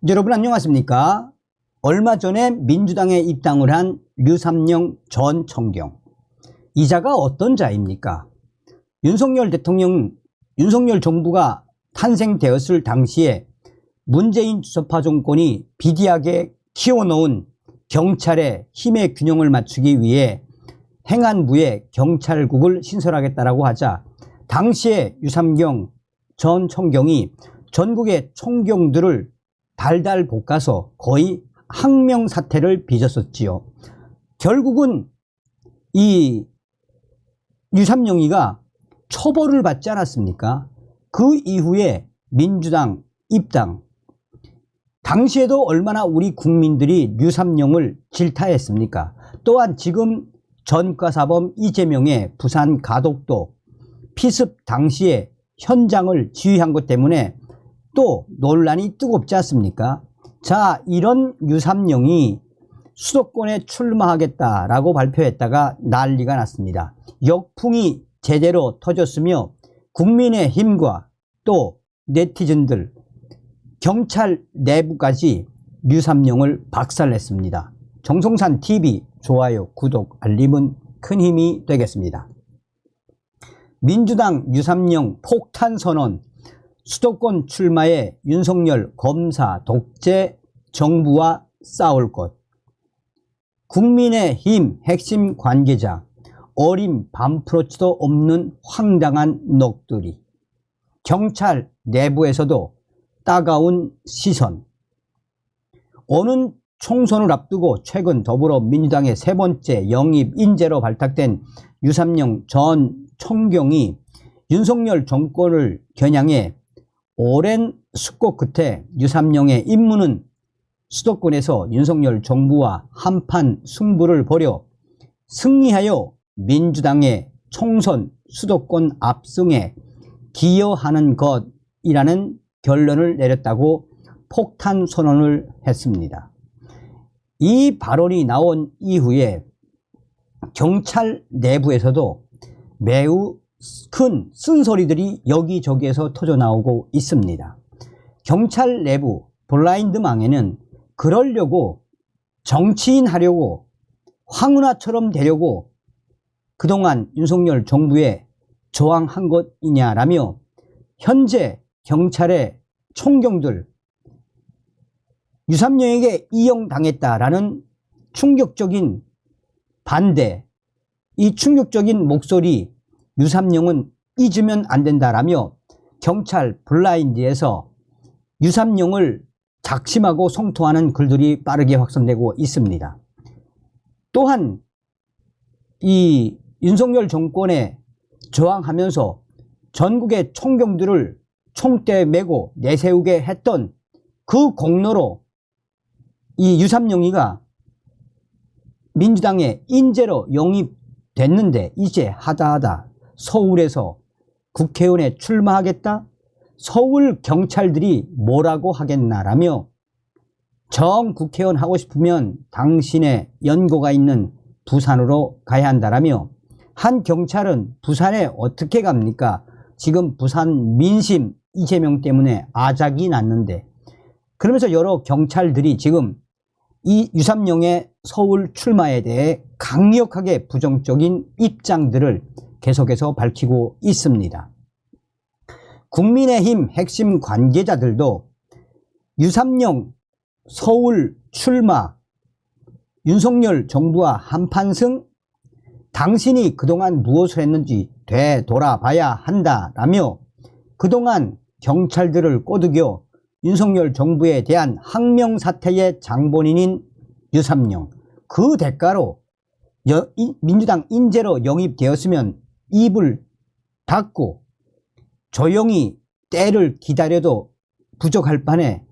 여러분 안녕하십니까? 얼마 전에 민주당에 입당을 한 류삼영 전 총경. 이 자가 어떤 자입니까? 윤석열 정부가 탄생되었을 당시에 문재인 주석파 정권이 비디하게 키워놓은 경찰의 힘의 균형을 맞추기 위해 행안부에 경찰국을 신설하겠다라고 하자 당시에 유삼영 전 총경이 전국의 총경들을 달달 볶아서 거의 항명사태를 빚었었지요. 결국은 이 유삼영이가 처벌을 받지 않았습니까? 그 이후에 민주당 입당. 당시에도 얼마나 우리 국민들이 류삼영을 질타했습니까? 또한 지금 전과사범 이재명의 부산 가덕도 피습 당시에 현장을 지휘한 것 때문에 또 논란이 뜨겁지 않습니까? 자, 이런 류삼영이 수도권에 출마하겠다라고 발표했다가 난리가 났습니다. 역풍이 제대로 터졌으며 국민의힘과 또 네티즌들, 경찰 내부까지 류삼영을 박살냈습니다. 정성산 TV 좋아요, 구독, 알림은 큰 힘이 되겠습니다. 민주당 류삼영 폭탄 선언, 수도권 출마에 윤석열 검사 독재 정부와 싸울 것. 국민의힘 핵심 관계자, 어림 반프로치도 없는 황당한 넋두리. 경찰 내부에서도 따가운 시선. 오는 총선을 앞두고 최근 더불어민주당의 세 번째 영입 인재로 발탁된 류삼영 전 총경이 윤석열 정권을 겨냥해 오랜 숙고 끝에 류삼영의 임무는 수도권에서 윤석열 정부와 한판 승부를 벌여 승리하여 민주당의 총선 수도권 압승에 기여하는 것이라는 결론을 내렸다고 폭탄 선언을 했습니다. 이 발언이 나온 이후에 경찰 내부에서도 매우 큰 쓴소리들이 여기저기에서 터져나오고 있습니다. 경찰 내부 블라인드망에는 그러려고 정치인 하려고 황운하처럼 되려고 그동안 윤석열 정부에 저항한 것이냐라며 현재 경찰의 총경들 유삼영에게 이용당했다라는 충격적인 반대, 이 충격적인 목소리 유삼영은 잊으면 안 된다라며 경찰 블라인드에서 유삼영을 작심하고 성토하는 글들이 빠르게 확산되고 있습니다. 또한 이 윤석열 정권에 저항하면서 전국의 총경들을 총대 메고 내세우게 했던 그 공로로 이 유삼영이가 민주당의 인재로 영입됐는데 이제 하다하다 서울에서 국회의원에 출마하겠다? 서울 경찰들이 뭐라고 하겠나라며 정 국회의원 하고 싶으면 당신의 연고가 있는 부산으로 가야 한다라며 한 경찰은 부산에 어떻게 갑니까? 지금 부산 민심 이재명 때문에 아작이 났는데 그러면서 여러 경찰들이 지금 이 유삼영의 서울 출마에 대해 강력하게 부정적인 입장들을 계속해서 밝히고 있습니다. 국민의힘 핵심 관계자들도 유삼영 서울 출마, 윤석열 정부와 한판승, 당신이 그동안 무엇을 했는지 되돌아봐야 한다라며 그동안 경찰들을 꼬드겨 윤석열 정부에 대한 항명사태의 장본인인 류삼영, 그 대가로 민주당 인재로 영입되었으면 입을 닫고 조용히 때를 기다려도 부족할 판에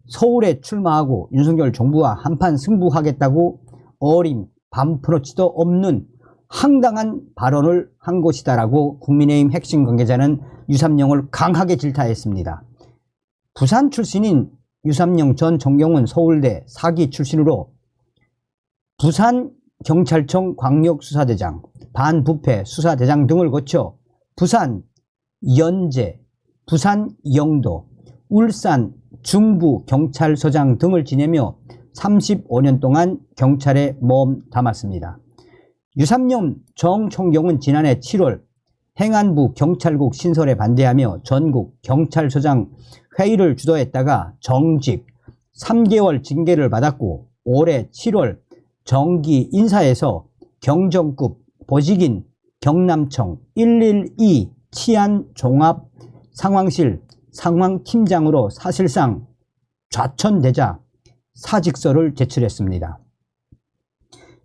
서울에 출마하고 윤석열 정부와 한판 승부하겠다고 어림 반프로치도 없는 황당한 발언을 한 것이다라고 국민의힘 핵심 관계자는 류삼영을 강하게 질타했습니다. 부산 출신인 류삼영 전 총경은 서울대 사기 출신으로 부산경찰청 광역수사대장, 반부패 수사대장 등을 거쳐 부산, 연제, 부산 영도, 울산 중부 경찰서장 등을 지내며 35년 동안 경찰에 몸 담았습니다. 유삼룡 전 총경은 지난해 7월 행안부 경찰국 신설에 반대하며 전국 경찰서장 회의를 주도했다가 정직 3개월 징계를 받았고 올해 7월 정기 인사에서 경정급 보직인 경남청 112 치안종합 상황실 상황팀장으로 사실상 좌천되자 사직서를 제출했습니다.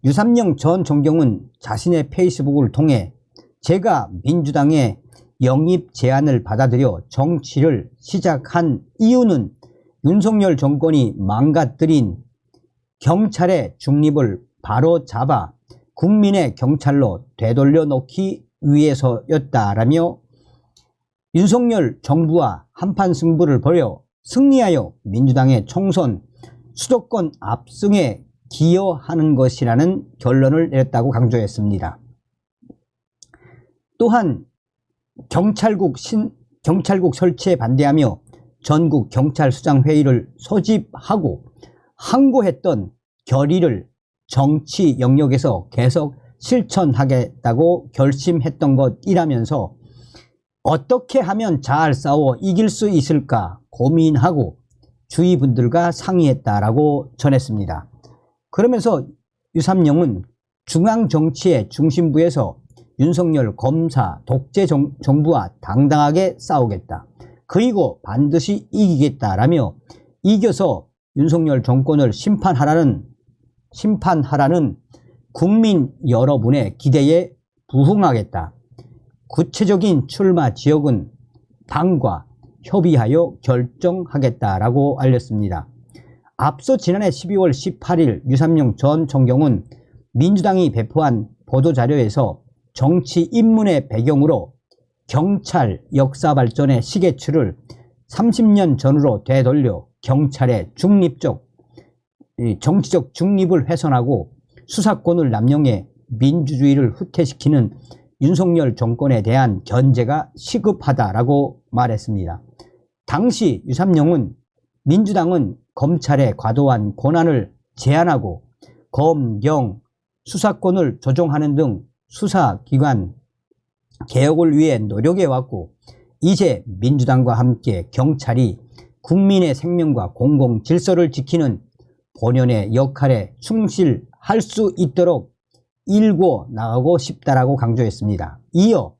유삼룡 전 총경은 자신의 페이스북을 통해 제가 민주당의 영입 제안을 받아들여 정치를 시작한 이유는 윤석열 정권이 망가뜨린 경찰의 중립을 바로잡아 국민의 경찰로 되돌려 놓기 위해서였다라며 윤석열 정부와 한판 승부를 벌여 승리하여 민주당의 총선 수도권 압승에 기여하는 것이라는 결론을 내렸다고 강조했습니다. 또한 경찰국 설치에 반대하며 전국 경찰서장 회의를 소집하고 항고했던 결의를 정치 영역에서 계속 실천하겠다고 결심했던 것이라면서 어떻게 하면 잘 싸워 이길 수 있을까 고민하고 주위 분들과 상의했다라고 전했습니다. 그러면서 유삼룡은 중앙 정치의 중심부에서 윤석열 검사 독재 정부와 당당하게 싸우겠다. 그리고 반드시 이기겠다라며 이겨서 윤석열 정권을 심판하라는 국민 여러분의 기대에 부응하겠다. 구체적인 출마 지역은 당과 협의하여 결정하겠다라고 알렸습니다. 앞서 지난해 12월 18일 유삼룡 전 총경은 민주당이 배포한 보도자료에서 정치 입문의 배경으로 경찰 역사 발전의 시계추를 30년 전으로 되돌려 경찰의 정치적 중립을 훼손하고 수사권을 남용해 민주주의를 후퇴시키는 윤석열 정권에 대한 견제가 시급하다라고 말했습니다. 당시 유삼룡은 민주당은 검찰의 과도한 권한을 제한하고 검, 경, 수사권을 조정하는 등 수사기관 개혁을 위해 노력해왔고 이제 민주당과 함께 경찰이 국민의 생명과 공공질서를 지키는 본연의 역할에 충실할 수 있도록 일궈 나가고 싶다라고 강조했습니다. 이어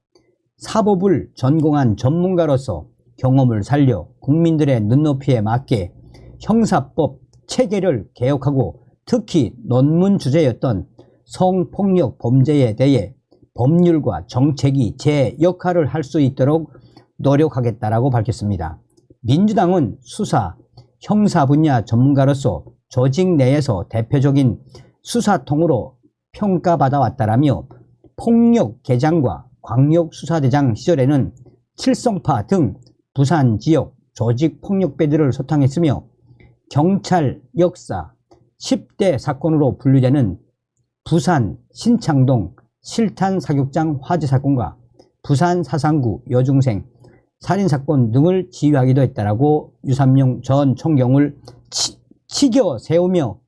사법을 전공한 전문가로서 경험을 살려 국민들의 눈높이에 맞게 형사법 체계를 개혁하고 특히 논문 주제였던 성폭력 범죄에 대해 법률과 정책이 제 역할을 할 수 있도록 노력하겠다라고 밝혔습니다. 민주당은 수사, 형사 분야 전문가로서 조직 내에서 대표적인 수사통으로 평가받아 왔다라며 폭력계장과 광역수사대장 시절에는 칠성파 등 부산 지역 조직폭력배들을 소탕했으며 경찰 역사 10대 사건으로 분류되는 부산 신창동 실탄사격장 화재 사건과 부산 사상구 여중생 살인사건 등을 지휘하기도 했다라고 유삼룡 전 총경을 치겨 세우며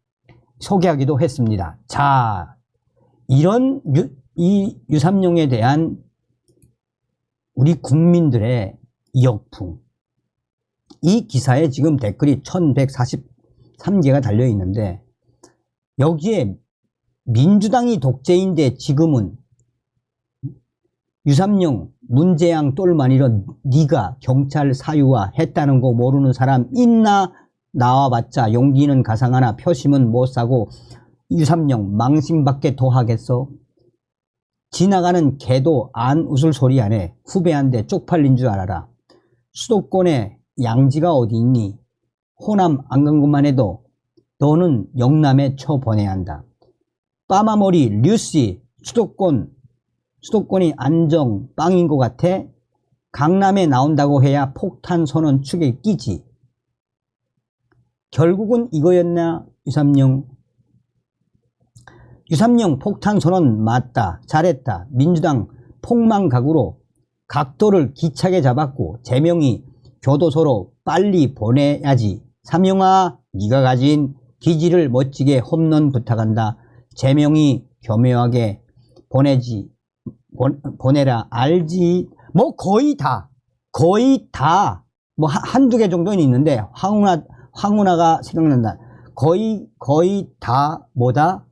소개하기도 했습니다. 자, 이런 이 유삼룡에 대한 우리 국민들의 역풍, 이 기사에 지금 댓글이 1143개가 달려 있는데 여기에 민주당이 독재인데 지금은 유삼룡 문재양 똘마니로 네가 경찰 사유화 했다는 거 모르는 사람 있나? 나와봤자 용기는 가상하나 표심은 못사고 유삼룡 망신밖에 더하겠어? 지나가는 개도 안 웃을 소리 안 해. 후배한테 쪽팔린 줄 알아라. 수도권에 양지가 어디 있니? 호남 안 간 것만 해도 너는 영남에 쳐보내야 한다. 빠마머리 류씨 수도권이 안정 빵인 것 같아? 강남에 나온다고 해야 폭탄 선언 축에 끼지. 결국은 이거였나 유삼룡? 유삼룡 폭탄 선언 맞다. 잘했다. 민주당 폭망각으로 각도를 기차게 잡았고 제명이 교도소로 빨리 보내야지. 삼영아, 네가 가진 기질을 멋지게 홈런 부탁한다. 제명이 교묘하게 보내라. 알지? 뭐 거의 다 뭐 한두 개 정도는 있는데 황운하가 생각난다. 거의 다 뭐다?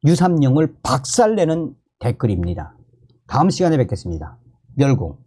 유삼영을 박살내는 댓글입니다. 다음 시간에 뵙겠습니다. 멸공.